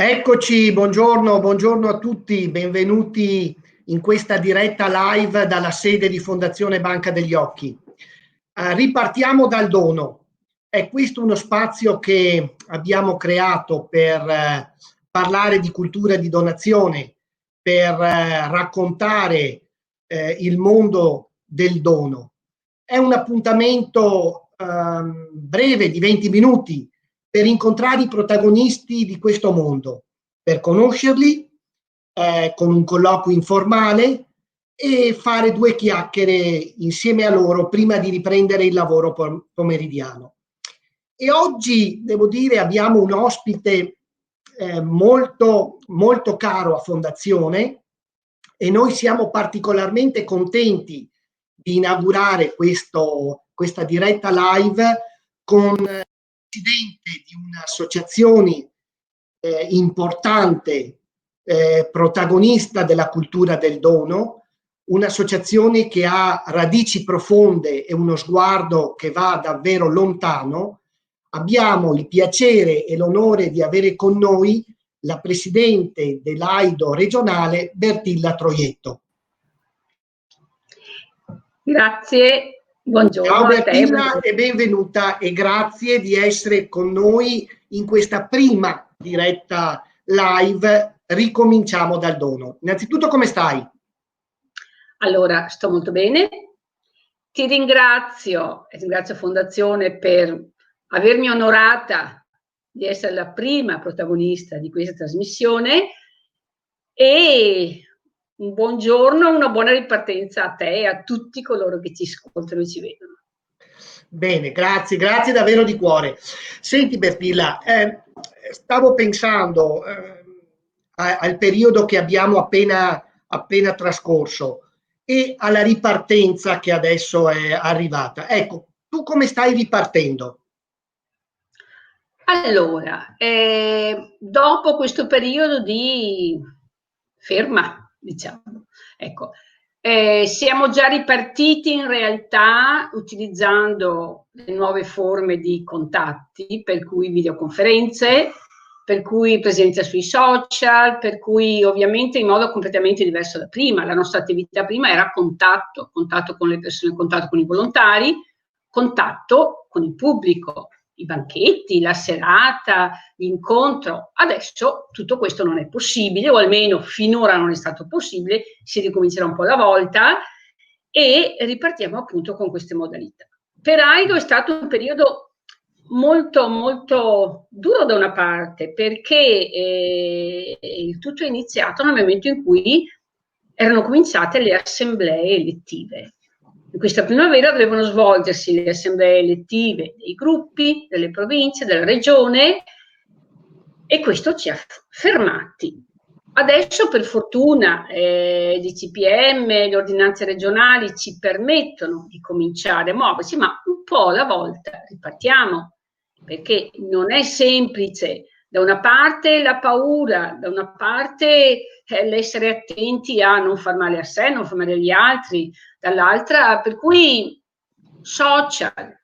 Eccoci, buongiorno a tutti, benvenuti in questa diretta live dalla sede di Fondazione Banca degli Occhi. Ripartiamo dal dono. È questo uno spazio che abbiamo creato per parlare di cultura di donazione, per raccontare il mondo del dono. È un appuntamento breve di 20 minuti per incontrare i protagonisti di questo mondo, per conoscerli con un colloquio informale e fare due chiacchiere insieme a loro prima di riprendere il lavoro pomeridiano. E oggi, devo dire, abbiamo un ospite molto caro a Fondazione e noi siamo particolarmente contenti di inaugurare questa diretta live con presidente di un'associazione importante, protagonista della cultura del dono, un'associazione che ha radici profonde e uno sguardo che va davvero lontano. Abbiamo il piacere e l'onore di avere con noi la presidente dell'AIDO regionale, Bertilla Troietto. Grazie. Buongiorno. Ciao Bertilla e benvenuta e grazie di essere con noi in questa prima diretta live. Ricominciamo dal dono. Innanzitutto, come stai? Allora, sto molto bene. Ti ringrazio e ringrazio Fondazione per avermi onorata di essere la prima protagonista di questa trasmissione e un buongiorno, una buona ripartenza a te e a tutti coloro che ci ascoltano e ci vedono. Bene, grazie davvero di cuore. Senti Bertilla, stavo pensando al periodo che abbiamo appena trascorso e alla ripartenza che adesso è arrivata. Ecco, tu come stai ripartendo? Allora, dopo questo periodo di ferma, diciamo, ecco, siamo già ripartiti in realtà utilizzando le nuove forme di contatti, per cui videoconferenze, per cui presenza sui social, per cui ovviamente in modo completamente diverso da prima. La nostra attività prima era contatto con le persone, contatto con i volontari, contatto con il pubblico, i banchetti, la serata, l'incontro. Adesso tutto questo non è possibile, o almeno finora non è stato possibile, si ricomincerà un po' alla volta e ripartiamo appunto con queste modalità. Per AIDO è stato un periodo molto duro da una parte, perché il tutto è iniziato nel momento in cui erano cominciate le assemblee elettive. In questa primavera dovevano svolgersi le assemblee elettive dei gruppi, delle province, della regione e questo ci ha fermati. Adesso per fortuna i CPM, le ordinanze regionali ci permettono di cominciare a muoversi, ma un po' alla volta ripartiamo, perché non è semplice. Da una parte la paura, da una parte l'essere attenti a non far male a sé, non far male agli altri, dall'altra, per cui social,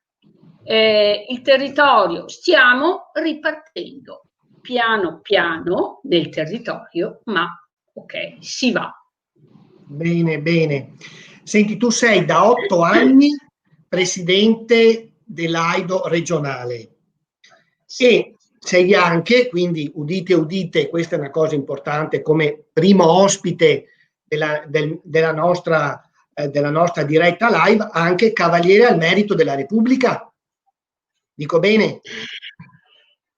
il territorio, stiamo ripartendo piano piano nel territorio, ma ok, si va. Bene. Senti, tu sei da 8 anni presidente dell'AIDO regionale e sei anche, quindi udite, questa è una cosa importante, come primo ospite della nostra diretta live, anche Cavaliere al Merito della Repubblica. Dico bene?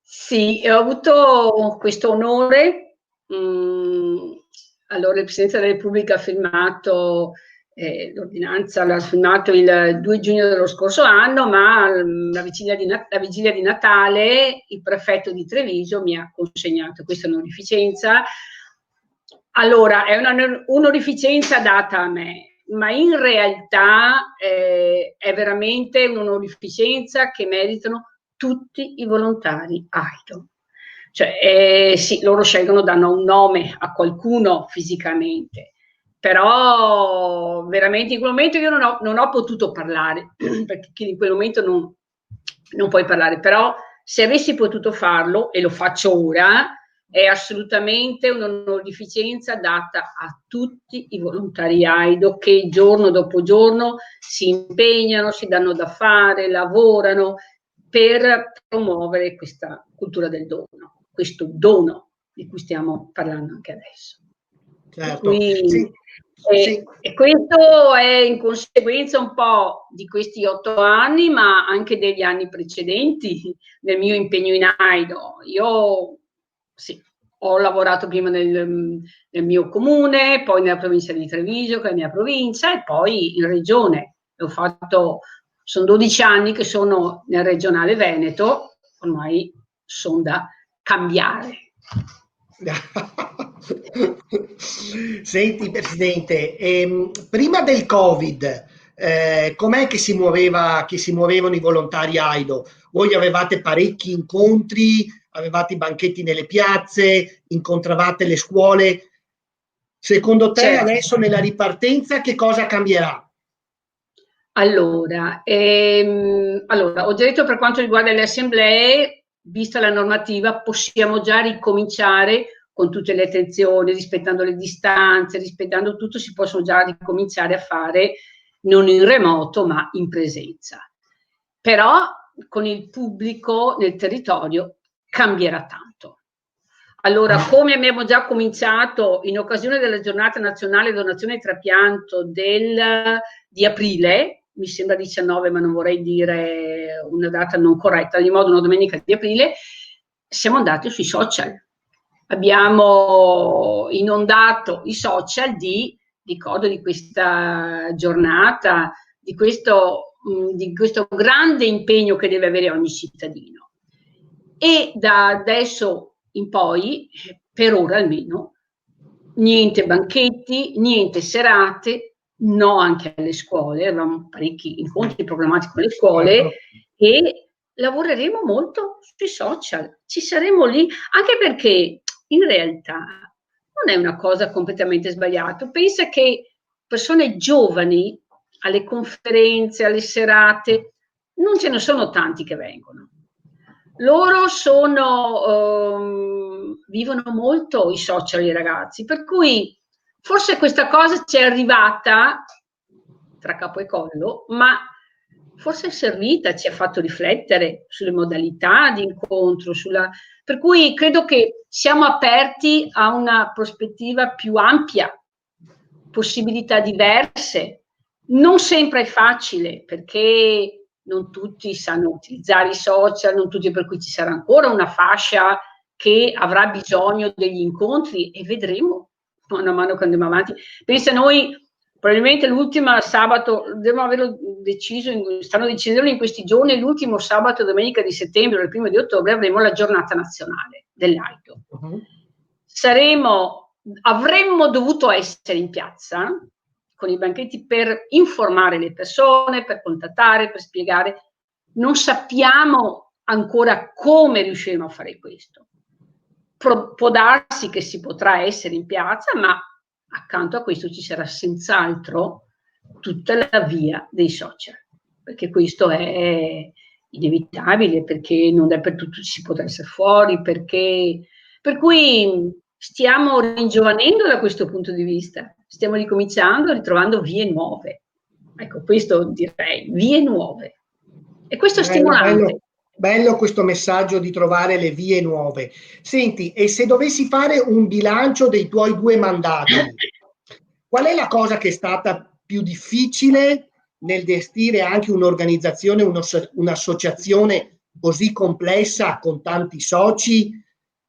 Sì, ho avuto questo onore. Allora il Presidente della Repubblica ha firmato l'ordinanza, l'ha firmato il 2 giugno dello scorso anno, ma la vigilia di Natale il prefetto di Treviso mi ha consegnato questa onorificenza. Allora, è un'onorificenza data a me, ma in realtà è veramente un'onorificenza che meritano tutti i volontari AIDO. Cioè, sì, loro scelgono, danno un nome a qualcuno fisicamente, però veramente in quel momento io non ho potuto parlare, perché in quel momento non puoi parlare, però se avessi potuto farlo, e lo faccio ora, è assolutamente un'onorificenza data a tutti i volontari AIDO che giorno dopo giorno si impegnano, si danno da fare, lavorano per promuovere questa cultura del dono, questo dono di cui stiamo parlando anche adesso. Certo. Sì. E questo è in conseguenza un po' di questi 8 anni, ma anche degli anni precedenti del mio impegno in AIDO. Io sì, ho lavorato prima nel mio comune, poi nella provincia di Treviso, che è la mia provincia, e poi in regione. Sono 12 anni che sono nel regionale Veneto, ormai sono da cambiare. Senti Presidente, prima del Covid, com'è che si muovevano i volontari AIDO? Voi avevate parecchi incontri, avevate i banchetti nelle piazze, incontravate le scuole. Secondo te adesso nella ripartenza che cosa cambierà? Allora, ho già detto per quanto riguarda le assemblee, vista la normativa, possiamo già ricominciare con tutte le attenzioni, rispettando le distanze, rispettando tutto, si possono già ricominciare a fare non in remoto ma in presenza. Però con il pubblico nel territorio cambierà tanto. Allora, come abbiamo già cominciato in occasione della giornata nazionale donazione e trapianto di aprile, mi sembra 19 ma non vorrei dire una data non corretta, di modo una domenica di aprile, siamo andati sui social. Abbiamo inondato i social di ricordo di questa giornata, di questo grande impegno che deve avere ogni cittadino. E da adesso in poi, per ora almeno, niente banchetti, niente serate, no anche alle scuole, avevamo parecchi incontri programmati con le scuole e lavoreremo molto sui social, ci saremo lì, anche perché in realtà non è una cosa completamente sbagliata. Pensa che persone giovani alle conferenze, alle serate, non ce ne sono tanti che vengono. Loro vivono molto i social, i ragazzi, per cui forse questa cosa ci è arrivata tra capo e collo, ma forse è servita, ci ha fatto riflettere sulle modalità di incontro, per cui credo che siamo aperti a una prospettiva più ampia, possibilità diverse. Non sempre è facile, perché non tutti sanno utilizzare i social, non tutti, per cui ci sarà ancora una fascia che avrà bisogno degli incontri e vedremo mano a mano che andiamo avanti. Pensa, noi probabilmente l'ultimo sabato, dobbiamo averlo deciso, stanno decidendo in questi giorni, l'ultimo sabato e domenica di settembre o il 1° di ottobre avremo la giornata nazionale dell'AIDO. Avremmo dovuto essere in piazza con i banchetti per informare le persone, per contattare, per spiegare. Non sappiamo ancora come riusciremo a fare questo. Può darsi che si potrà essere in piazza, ma accanto a questo ci sarà senz'altro tutta la via dei social, perché questo è inevitabile, perché non dappertutto si potrà essere fuori, per cui stiamo ringiovanendo da questo punto di vista, stiamo ricominciando, ritrovando vie nuove. Ecco, questo direi, vie nuove. E questo è stimolante. Bello questo messaggio di trovare le vie nuove. Senti, e se dovessi fare un bilancio dei tuoi 2 mandati, qual è la cosa che è stata più difficile nel gestire anche un'organizzazione, un'associazione così complessa con tanti soci,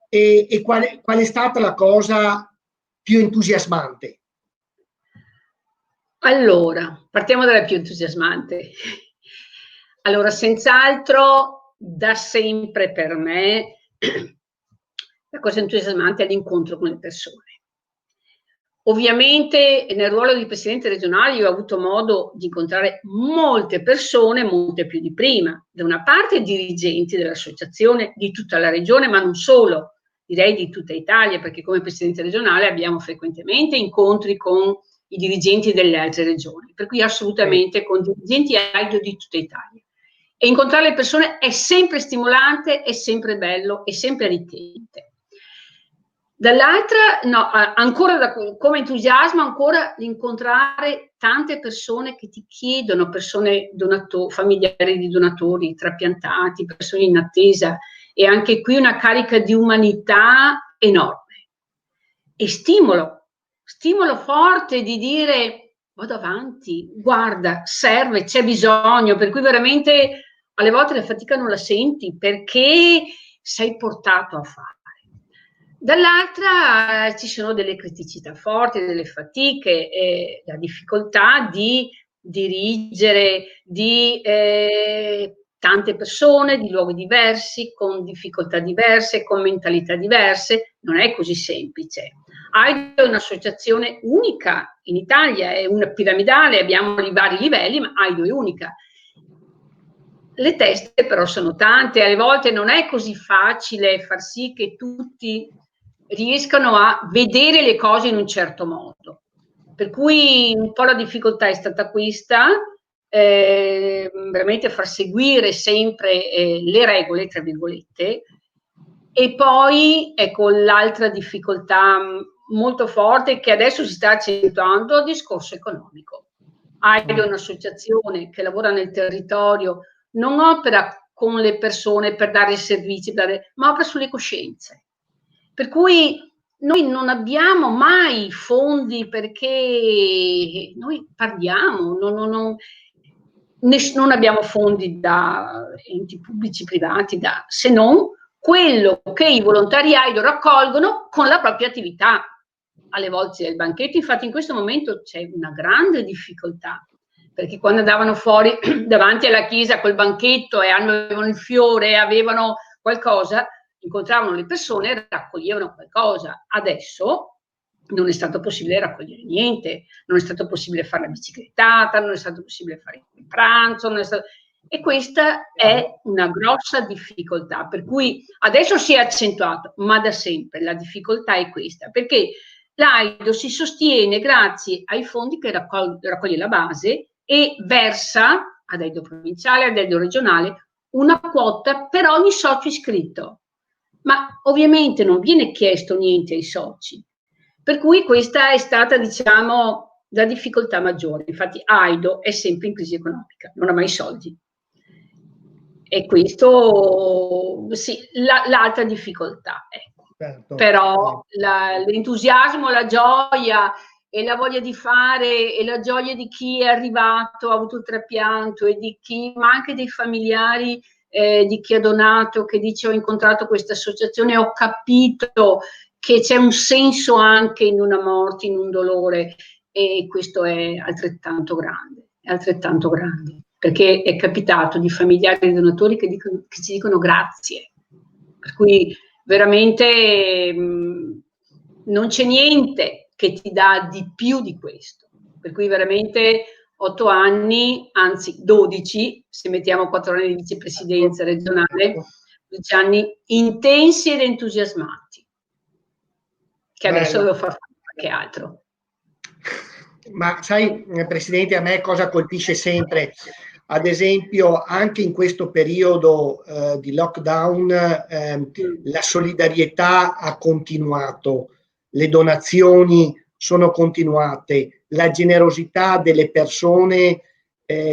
e qual è stata la cosa più entusiasmante? Allora, partiamo dalla più entusiasmante. Allora, senz'altro, da sempre per me, la cosa entusiasmante è l'incontro con le persone. Ovviamente nel ruolo di presidente regionale io ho avuto modo di incontrare molte persone, molte più di prima. Da una parte dirigenti dell'associazione di tutta la regione, ma non solo, direi di tutta Italia, perché come presidente regionale abbiamo frequentemente incontri con i dirigenti delle altre regioni, per cui assolutamente con dirigenti AIDO di tutta Italia. E incontrare le persone è sempre stimolante, è sempre bello, è sempre arricchente. Dall'altra, no, ancora come entusiasmo, ancora l'incontrare tante persone che ti chiedono, familiari di donatori, trapiantati, persone in attesa, e anche qui una carica di umanità enorme. E stimolo forte di dire: vado avanti, guarda, serve, c'è bisogno, per cui veramente alle volte la fatica non la senti perché sei portato a fare. Dall'altra ci sono delle criticità forti, delle fatiche, la difficoltà di dirigere di tante persone, di luoghi diversi, con difficoltà diverse, con mentalità diverse, non è così semplice. AIDO è un'associazione unica in Italia, è una piramidale, abbiamo i vari livelli, ma AIDO è unica. Le teste però sono tante, alle volte non è così facile far sì che tutti riescano a vedere le cose in un certo modo. Per cui un po' la difficoltà è stata questa, veramente far seguire sempre le regole, tra virgolette, e poi ecco l'altra difficoltà molto forte che adesso si sta accentuando è il discorso economico. AIDO è un'associazione che lavora nel territorio, non opera con le persone per dare servizi, ma opera sulle coscienze. Per cui noi non abbiamo mai fondi perché noi parliamo, non abbiamo fondi da enti pubblici, privati, se non quello che i volontari AIDO raccolgono con la propria attività. Alle volte il banchetto, infatti in questo momento c'è una grande difficoltà, perché quando andavano fuori davanti alla chiesa col banchetto e avevano il fiore, avevano qualcosa, incontravano le persone e raccoglievano qualcosa. Adesso non è stato possibile raccogliere niente, non è stato possibile fare la biciclettata, non è stato possibile fare il pranzo, e questa è una grossa difficoltà, per cui adesso si è accentuato, ma da sempre la difficoltà è questa, perché l'AIDO si sostiene grazie ai fondi che raccoglie la base e versa ad AIDO provinciale, ad AIDO regionale, una quota per ogni socio iscritto, ma ovviamente non viene chiesto niente ai soci, per cui questa è stata, diciamo, la difficoltà maggiore. Infatti AIDO è sempre in crisi economica, non ha mai soldi. E questo, sì, l'altra difficoltà. Certo. Però l'entusiasmo, la gioia e la voglia di fare e la gioia di chi è arrivato, ha avuto il trapianto e di chi, ma anche dei familiari di chi ha donato, che dice: ho incontrato questa associazione, ho capito che c'è un senso anche in una morte, in un dolore, e questo è altrettanto grande, perché è capitato di familiari di donatori che ci dicono grazie, per cui veramente non c'è niente che ti dà di più di questo, per cui veramente 8 anni, anzi 12, se mettiamo 4 anni di vicepresidenza regionale, 12 anni intensi ed entusiasmanti, che adesso devo far anche altro. Ma sai, Presidente, a me cosa colpisce sempre? Ad esempio, anche in questo periodo di lockdown, la solidarietà ha continuato, le donazioni sono continuate, la generosità delle persone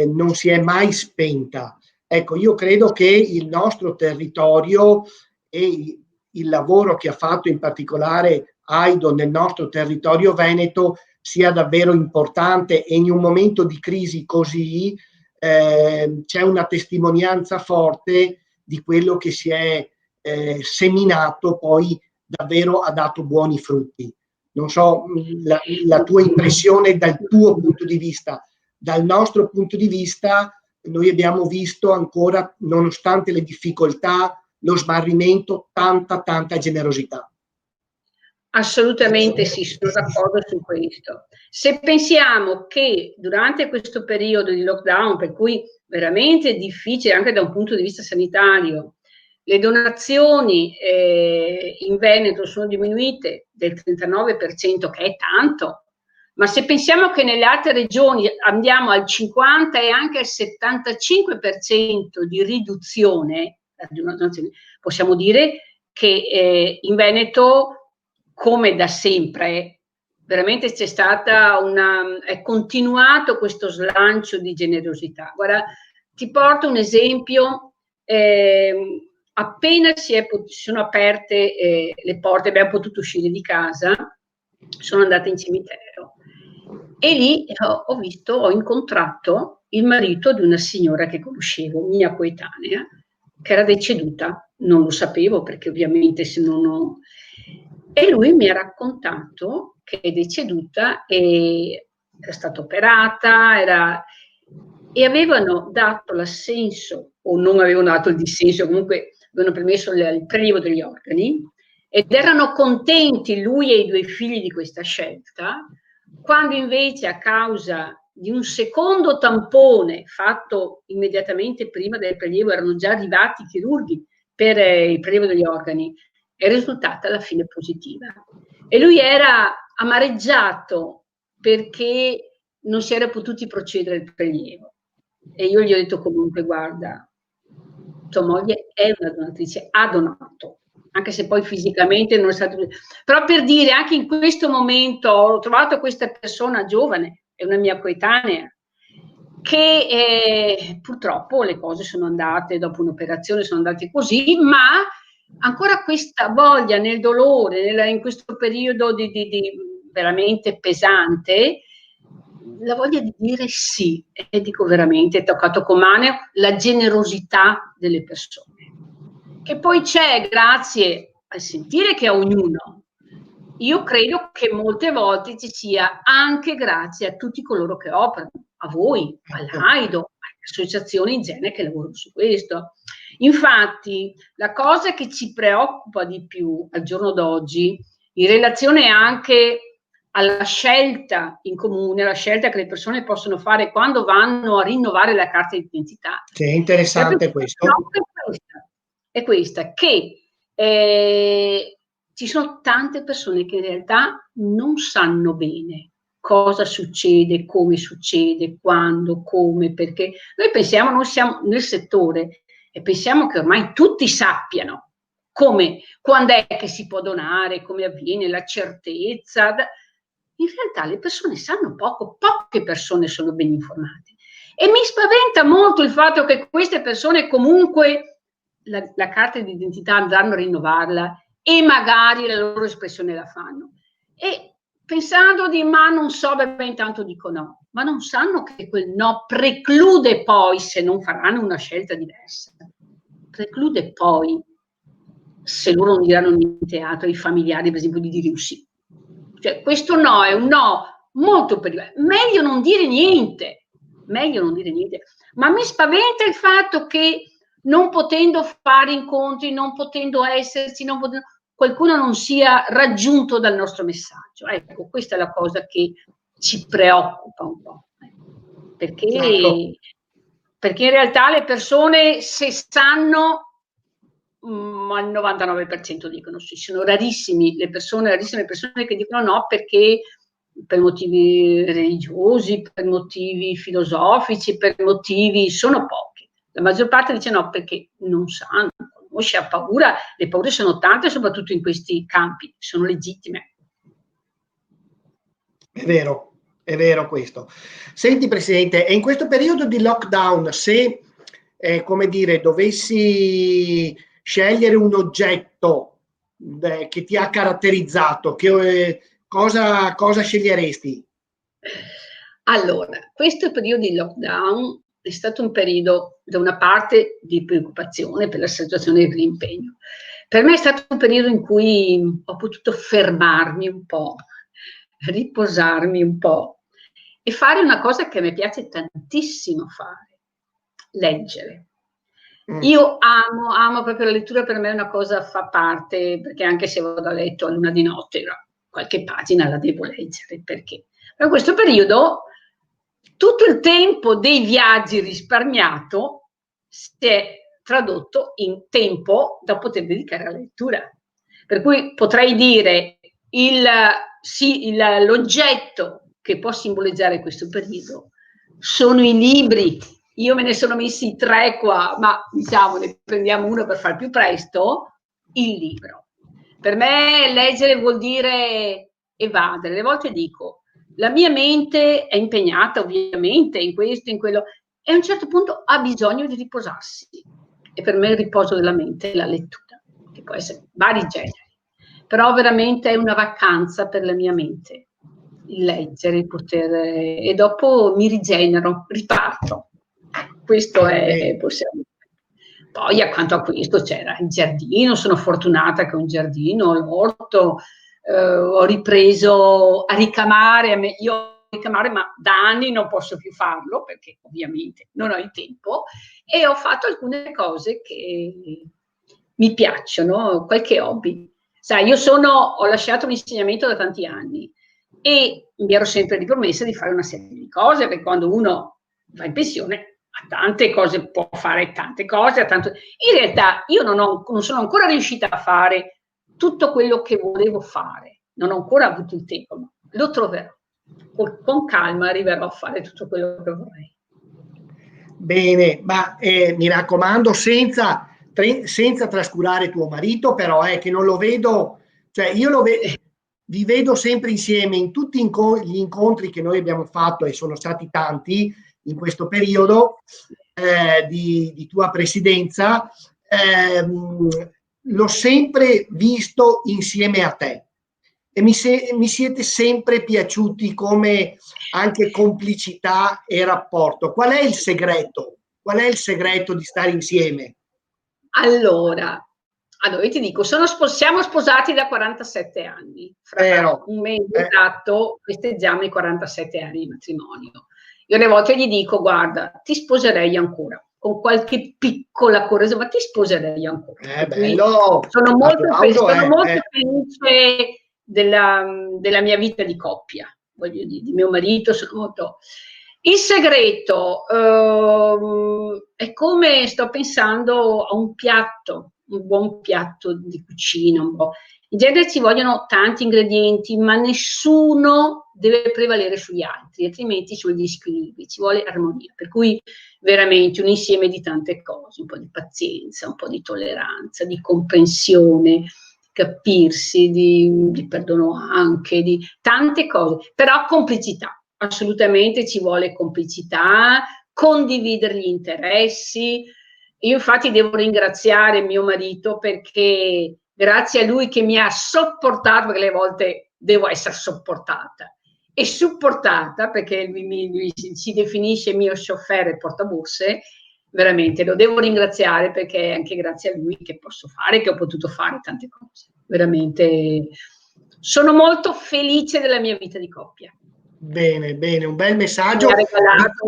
non si è mai spenta. Ecco, io credo che il nostro territorio e il lavoro che ha fatto in particolare AIDO nel nostro territorio veneto sia davvero importante, e in un momento di crisi così c'è una testimonianza forte di quello che si è seminato, poi davvero ha dato buoni frutti. Non so la tua impressione dal tuo punto di vista. Dal nostro punto di vista noi abbiamo visto ancora, nonostante le difficoltà, lo smarrimento, tanta generosità. Assolutamente sì, sono d'accordo su questo. Se pensiamo che durante questo periodo di lockdown, per cui veramente difficile anche da un punto di vista sanitario, le donazioni in Veneto sono diminuite del 39%, che è tanto, ma se pensiamo che nelle altre regioni andiamo al 50% e anche al 75% di riduzione, possiamo dire che in Veneto come da sempre, veramente c'è stata è continuato questo slancio di generosità. Guarda, ti porto un esempio, appena si sono aperte le porte, abbiamo potuto uscire di casa, sono andata in cimitero e lì ho incontrato il marito di una signora che conoscevo, mia coetanea, che era deceduta, non lo sapevo perché ovviamente se non ho... E lui mi ha raccontato che è deceduta e era stata operata, e avevano dato l'assenso, o non avevano dato il dissenso, comunque avevano permesso il prelievo degli organi, ed erano contenti lui e i 2 figli di questa scelta, quando invece a causa di un secondo tampone fatto immediatamente prima del prelievo erano già arrivati i chirurghi per il prelievo degli organi, è risultata alla fine positiva. E lui era amareggiato perché non si era potuti procedere il prelievo. E io gli ho detto comunque, guarda, tua moglie è una donatrice, ha donato, anche se poi fisicamente non è stato... Però per dire, anche in questo momento ho trovato questa persona giovane, è una mia coetanea, che purtroppo le cose sono andate, dopo un'operazione sono andate così, ma ancora questa voglia nel dolore, in questo periodo di veramente pesante, la voglia di dire sì, e dico veramente, è toccato con mano la generosità delle persone, che poi c'è grazie al sentire che ha ognuno. Io credo che molte volte ci sia anche grazie a tutti coloro che operano, a voi, all'AIDO, alle associazioni in genere che lavorano su questo. Infatti, la cosa che ci preoccupa di più al giorno d'oggi, in relazione anche alla scelta in comune, alla scelta che le persone possono fare quando vanno a rinnovare la carta di identità. Che è interessante questo. È questa, che ci sono tante persone che in realtà non sanno bene cosa succede, come succede, quando, come, perché noi pensiamo, noi siamo nel settore e pensiamo che ormai tutti sappiano come, quando è che si può donare, come avviene, la certezza. In realtà le persone sanno poco, poche persone sono ben informate. E mi spaventa molto il fatto che queste persone comunque la carta di identità andranno a rinnovarla e magari la loro espressione la fanno. E pensando di ma non so, beh, intanto dico no, ma non sanno che quel no preclude poi, se non faranno una scelta diversa, preclude poi, se loro non diranno niente altro, ai familiari per esempio di dire un sì. Cioè questo no è un no molto pericoloso, meglio non dire niente, ma mi spaventa il fatto che non potendo fare incontri, non potendo esserci, qualcuno non sia raggiunto dal nostro messaggio. Ecco, questa è la cosa che ci preoccupa un po', perché in realtà le persone, se sanno, al 99% dicono sì. Sono rarissime le persone che dicono no, perché per motivi religiosi, per motivi filosofici, per motivi, sono pochi. La maggior parte dice no perché non sanno, conosce, ha paura. Le paure sono tante, soprattutto in questi campi, sono legittime. È vero questo. Senti Presidente, e in questo periodo di lockdown, se come dire, dovessi scegliere un oggetto che ti ha caratterizzato, cosa sceglieresti? Allora, questo periodo di lockdown è stato un periodo, da una parte, di preoccupazione per la situazione dell'impegno. Per me è stato un periodo in cui ho potuto fermarmi un po', riposarmi un po' e fare una cosa che a me piace tantissimo fare, leggere. Io amo proprio la lettura, per me è una cosa, fa parte, perché anche se vado a letto a luna di notte, qualche pagina la devo leggere, perché in questo periodo tutto il tempo dei viaggi risparmiato si è tradotto in tempo da poter dedicare alla lettura. Per cui potrei dire l'oggetto che può simboleggiare questo periodo sono i libri. Io me ne sono messi 3 qua, ma diciamo ne prendiamo uno per far più presto, il libro. Per me leggere vuol dire evadere. Le volte dico, la mia mente è impegnata ovviamente in questo, in quello, e a un certo punto ha bisogno di riposarsi. E per me il riposo della mente è la lettura, che può essere vari generi. Però veramente è una vacanza per la mia mente, il leggere, il poter, e dopo mi rigenero, riparto. Questo è possibile. Poi accanto a questo c'era il giardino, sono fortunata che ho un giardino, l'orto, ho ripreso a ricamare, ma da anni non posso più farlo perché ovviamente non ho il tempo, e ho fatto alcune cose che mi piacciono, qualche hobby. Sai, ho lasciato l'insegnamento da tanti anni e mi ero sempre ripromessa di fare una serie di cose, perché quando uno va in pensione ha tante cose, può fare tante cose. In realtà io non sono ancora riuscita a fare tutto quello che volevo fare, non ho ancora avuto il tempo, ma lo troverò. Con calma arriverò a fare tutto quello che vorrei. Bene, ma mi raccomando, senza trascurare tuo marito, però che non lo vedo, cioè vi vedo sempre insieme in tutti gli incontri che noi abbiamo fatto, e sono stati tanti in questo periodo di tua presidenza, l'ho sempre visto insieme a te. E mi siete sempre piaciuti come anche complicità e rapporto. Qual è il segreto? Qual è il segreto di stare insieme? Allora, io ti dico, siamo sposati da 47 anni. Fra un mese esatto festeggiamo i 47 anni di matrimonio. Io alle volte gli dico, guarda, ti sposerei ancora, con qualche piccola cosa, ma ti sposerei ancora. Bello, sono molto felice della mia vita di coppia, voglio dire, di mio marito, sono molto... Il segreto è come sto pensando a un piatto, un buon piatto di cucina, un po'. In genere ci vogliono tanti ingredienti, ma nessuno deve prevalere sugli altri, altrimenti ci vuole squilibri, ci vuole armonia. Per cui veramente un insieme di tante cose, un po' di pazienza, un po' di tolleranza, di comprensione, capirsi, di perdono anche, di tante cose, però complicità. Assolutamente ci vuole complicità, condividere gli interessi. Io infatti devo ringraziare mio marito perché grazie a lui che mi ha sopportato, perché le volte devo essere sopportata e supportata, perché lui si definisce mio chauffeur e portaborse, veramente lo devo ringraziare perché è anche grazie a lui che posso fare, che ho potuto fare tante cose. Veramente sono molto felice della mia vita di coppia. Bene, bene, un bel messaggio.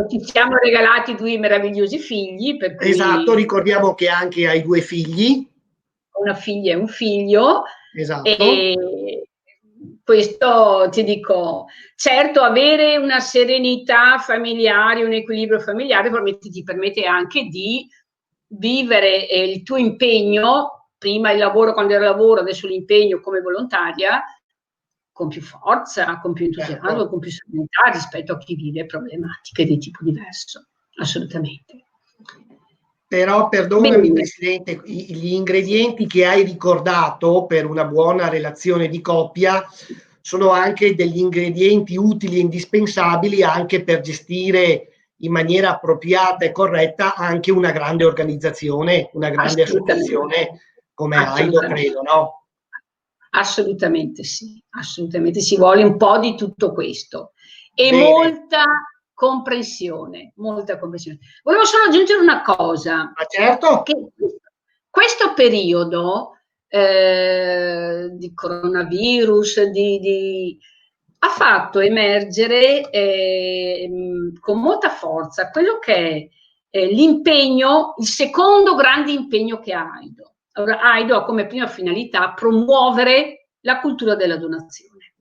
Ci siamo regalati 2 meravigliosi figli. Per cui esatto, ricordiamo che anche hai 2 figli. Una figlia e un figlio. Esatto. E questo ti dico, certo, avere una serenità familiare, un equilibrio familiare ti permette anche di vivere il tuo impegno, prima il lavoro quando ero lavoro, adesso l'impegno come volontaria, con più forza, con più entusiasmo, con più serenità rispetto a chi vive problematiche di tipo diverso, assolutamente. Però perdonami Presidente, gli ingredienti che hai ricordato per una buona relazione di coppia sono anche degli ingredienti utili e indispensabili anche per gestire in maniera appropriata e corretta anche una grande organizzazione, una grande associazione come AIDO, credo, no? Assolutamente sì, assolutamente ci vuole un po' di tutto questo e molta comprensione, molta comprensione. Volevo solo aggiungere una cosa. Ma certo. Che questo periodo di coronavirus ha fatto emergere con molta forza quello che è l'impegno, il secondo grande impegno che ha AIDO. Allora, AIDO ha come prima finalità promuovere la cultura della donazione.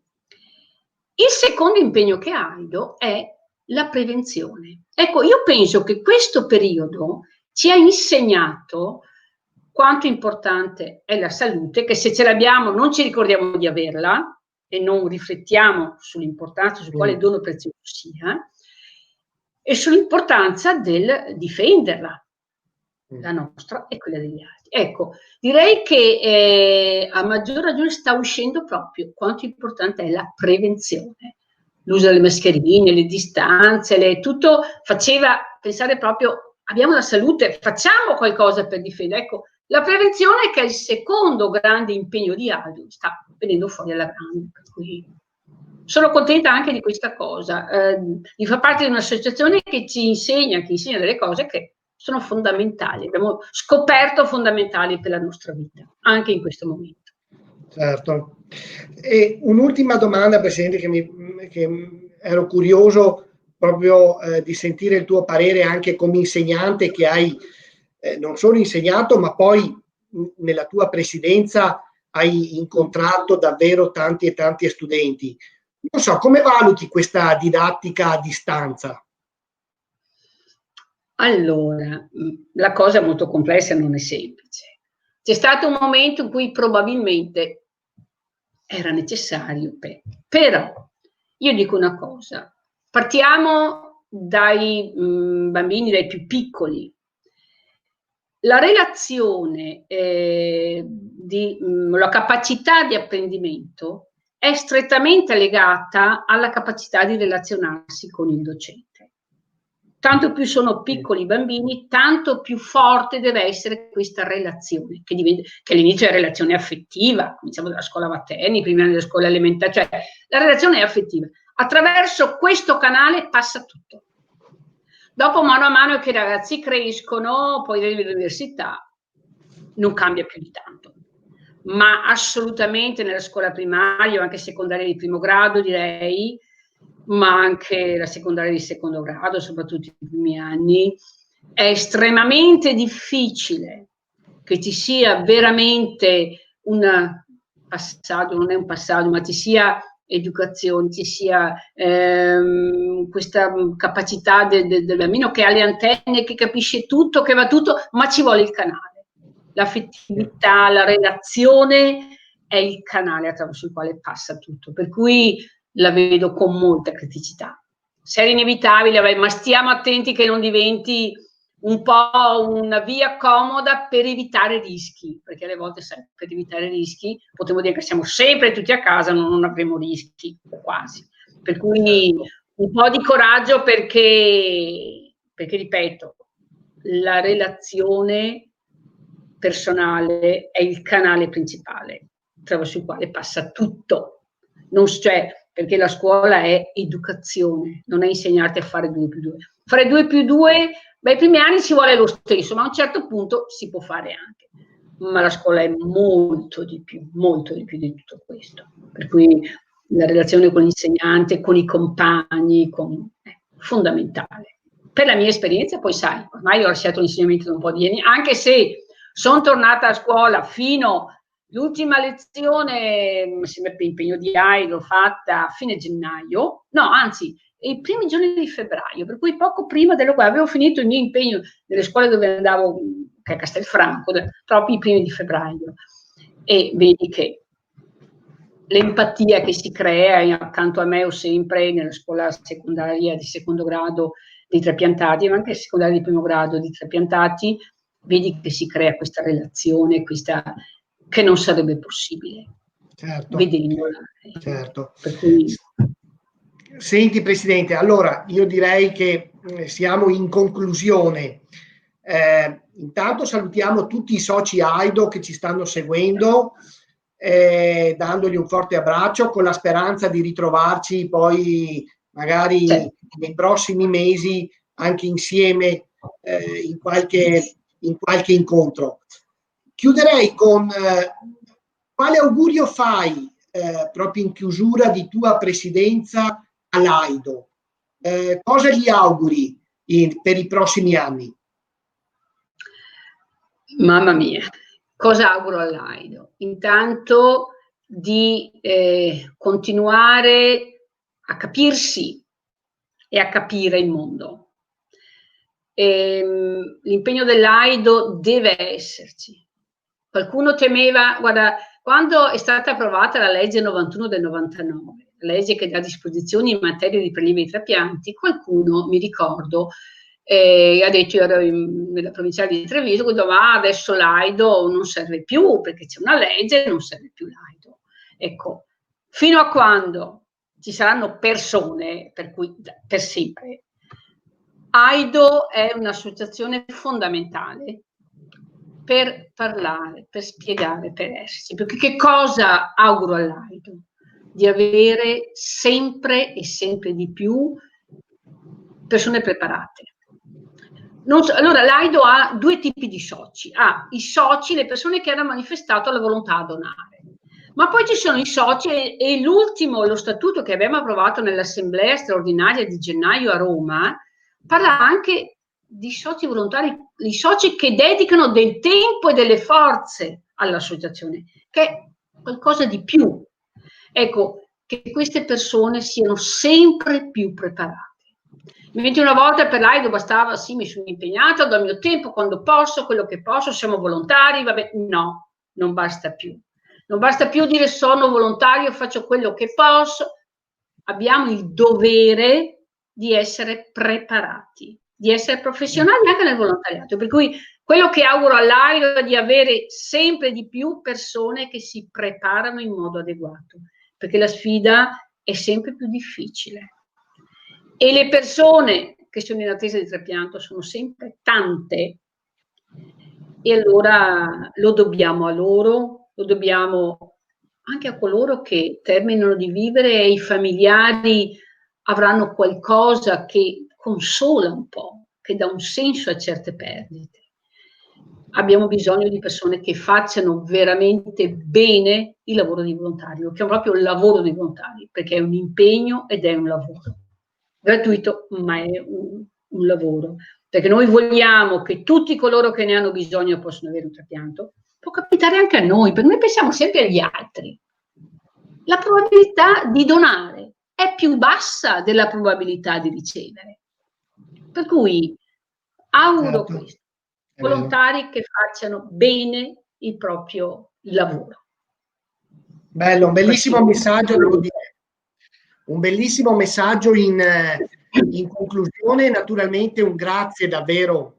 Il secondo impegno che ha AIDO è la prevenzione. Ecco, io penso che questo periodo ci ha insegnato quanto importante è la salute, che se ce l'abbiamo non ci ricordiamo di averla e non riflettiamo sull'importanza, su quale dono prezioso sia, e sull'importanza del difenderla. la nostra e quella degli altri. Ecco, direi che a maggior ragione sta uscendo proprio quanto importante è la prevenzione. L'uso delle mascherine, le distanze, tutto faceva pensare proprio, abbiamo la salute, facciamo qualcosa per difendere. Ecco, la prevenzione, che è il secondo grande impegno di Aldo, sta venendo fuori alla grande, per cui sono contenta anche di questa cosa, di far parte di un'associazione che insegna delle cose che sono fondamentali, abbiamo scoperto fondamentali per la nostra vita, anche in questo momento. Certo. E un'ultima domanda, Presidente, che ero curioso proprio di sentire il tuo parere anche come insegnante che hai non solo insegnato, ma poi nella tua presidenza hai incontrato davvero tanti e tanti studenti. Non so, come valuti questa didattica a distanza? Allora, la cosa è molto complessa e non è semplice. C'è stato un momento in cui probabilmente era necessario, però io dico una cosa, partiamo dai bambini, dai più piccoli. La relazione, la capacità di apprendimento è strettamente legata alla capacità di relazionarsi con il docente. Tanto più sono piccoli i bambini, tanto più forte deve essere questa relazione, che all'inizio è relazione affettiva, cominciamo dalla scuola materna, prima della scuola elementare, cioè la relazione è affettiva. Attraverso questo canale passa tutto. Dopo, mano a mano che i ragazzi crescono, poi dall'università, non cambia più di tanto. Ma assolutamente nella scuola primaria o anche secondaria di primo grado, direi, ma anche la secondaria di secondo grado, soprattutto i primi anni, è estremamente difficile che ci sia veramente un passaggio, non è un passaggio, ma ci sia educazione, ci sia questa capacità del bambino che ha le antenne, che capisce tutto, che va tutto, ma ci vuole il canale. L'affettività, la relazione è il canale attraverso il quale passa tutto, per cui la vedo con molta criticità. Se era inevitabile, ma stiamo attenti che non diventi un po' una via comoda per evitare rischi, perché alle volte per evitare rischi potremmo dire che siamo sempre tutti a casa, non avremo rischi, quasi. Per cui un po' di coraggio perché ripeto, la relazione personale è il canale principale attraverso il quale passa tutto. Perché la scuola è educazione, non è insegnarti a fare 2+2. Fare 2+2, i primi anni ci vuole lo stesso, ma a un certo punto si può fare anche. Ma la scuola è molto di più di tutto questo. Per cui la relazione con l'insegnante, con i compagni, è fondamentale. Per la mia esperienza, poi sai, ormai ho lasciato l'insegnamento da un po' di anni, anche se sono tornata a scuola fino l'ultima lezione, sempre per impegno di AI, l'ho fatta a fine gennaio, no, anzi, i primi giorni di febbraio, per cui poco prima avevo finito il mio impegno nelle scuole dove andavo, che è Castelfranco, proprio i primi di febbraio. E vedi che l'empatia che si crea, accanto a me ho sempre nella scuola secondaria di secondo grado di Trepiantati, ma anche secondaria di primo grado di Trepiantati, vedi che si crea questa relazione, che non sarebbe possibile. Certo. Vedendola. Certo. Per cui... Senti Presidente, allora io direi che siamo in conclusione. Intanto salutiamo tutti i soci AIDO che ci stanno seguendo, dandogli un forte abbraccio con la speranza di ritrovarci poi magari nei prossimi mesi anche insieme in qualche incontro. Chiuderei con quale augurio fai proprio in chiusura di tua presidenza all'AIDO? Cosa gli auguri per i prossimi anni? Mamma mia, cosa auguro all'AIDO? Intanto di continuare a capirsi e a capire il mondo. L'impegno dell'AIDO deve esserci. Qualcuno temeva, guarda, quando è stata approvata la legge 91 del 99, la legge che dà disposizioni in materia di prelievi e trapianti, qualcuno, mi ricordo, E ha detto, io ero nella provinciale di Treviso, ma adesso l'AIDO non serve più, perché c'è una legge e non serve più l'AIDO. Ecco, fino a quando ci saranno persone, per cui per sempre, AIDO è un'associazione fondamentale per parlare, per spiegare, per esserci. Perché che cosa auguro all'AIDO? Di avere sempre e sempre di più persone preparate. Allora l'AIDO ha due tipi di soci. Ha i soci, le persone che hanno manifestato la volontà a donare. Ma poi ci sono i soci e l'ultimo, lo statuto che abbiamo approvato nell'assemblea straordinaria di gennaio a Roma, parla anche di soci volontari, di soci che dedicano del tempo e delle forze all'associazione, che è qualcosa di più. Ecco, che queste persone siano sempre più preparate. Mentre una volta per l'AIDO bastava, sì, mi sono impegnata, do il mio tempo quando posso, quello che posso, siamo volontari, vabbè, no, non basta più. Non basta più dire sono volontario, faccio quello che posso. Abbiamo il dovere di essere preparati, di essere professionali anche nel volontariato. Per cui quello che auguro all'AIDO è di avere sempre di più persone che si preparano in modo adeguato, perché la sfida è sempre più difficile. E le persone che sono in attesa di trapianto sono sempre tante, e allora lo dobbiamo a loro, lo dobbiamo anche a coloro che terminano di vivere e i familiari avranno qualcosa che consola un po', che dà un senso a certe perdite. Abbiamo bisogno di persone che facciano veramente bene il lavoro di volontario, che è proprio il lavoro dei volontari, perché è un impegno ed è un lavoro. Gratuito, ma è un lavoro. Perché noi vogliamo che tutti coloro che ne hanno bisogno possano avere un trapianto. Può capitare anche a noi, perché noi pensiamo sempre agli altri. La probabilità di donare è più bassa della probabilità di ricevere. Per cui auguro questo, volontari che facciano bene il proprio lavoro. Bello, un bellissimo messaggio, devo dire. Un bellissimo messaggio in conclusione. Naturalmente un grazie davvero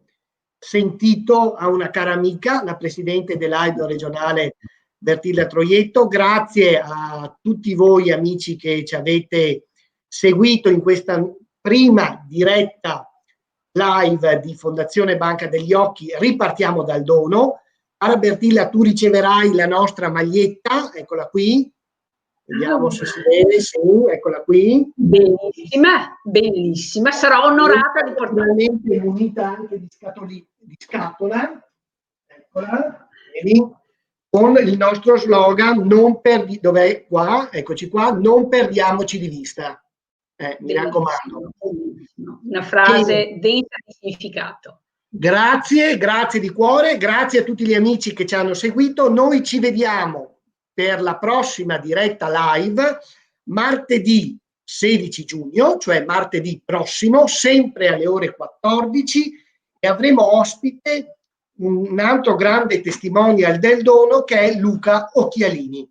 sentito a una cara amica, la presidente dell'AIDO regionale Bertilda Troietto. Grazie a tutti voi amici che ci avete seguito in questa prima diretta live di Fondazione Banca degli Occhi. Ripartiamo dal dono. Cara Bertilda, tu riceverai la nostra maglietta, eccola qui. Vediamo se si vede, sì, eccola qui. Benissima, bellissima, sarò onorata di portarla. Naturalmente munita anche di scatola, eccola, vedi, con il nostro slogan, dov'è qua, eccoci qua, non perdiamoci di vista. Mi raccomando. Una frase densa di significato. Grazie, grazie di cuore, grazie a tutti gli amici che ci hanno seguito. Noi ci vediamo per la prossima diretta live martedì 16 giugno, cioè martedì prossimo, sempre alle ore 14, e avremo ospite un altro grande testimonial del dono che è Luca Occhialini,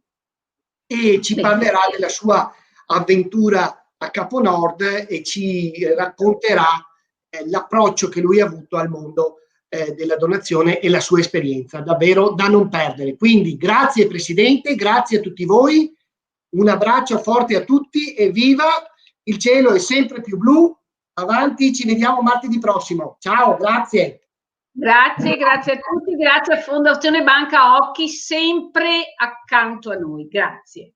e ci parlerà della sua avventura a Capo Nord e ci racconterà l'approccio che lui ha avuto al mondo della donazione e la sua esperienza, davvero da non perdere. Quindi grazie Presidente, grazie a tutti voi, un abbraccio forte a tutti e viva, il cielo è sempre più blu, avanti, ci vediamo martedì prossimo. Ciao, grazie. Grazie, grazie a tutti, grazie a Fondazione Banca Occhi, sempre accanto a noi. Grazie.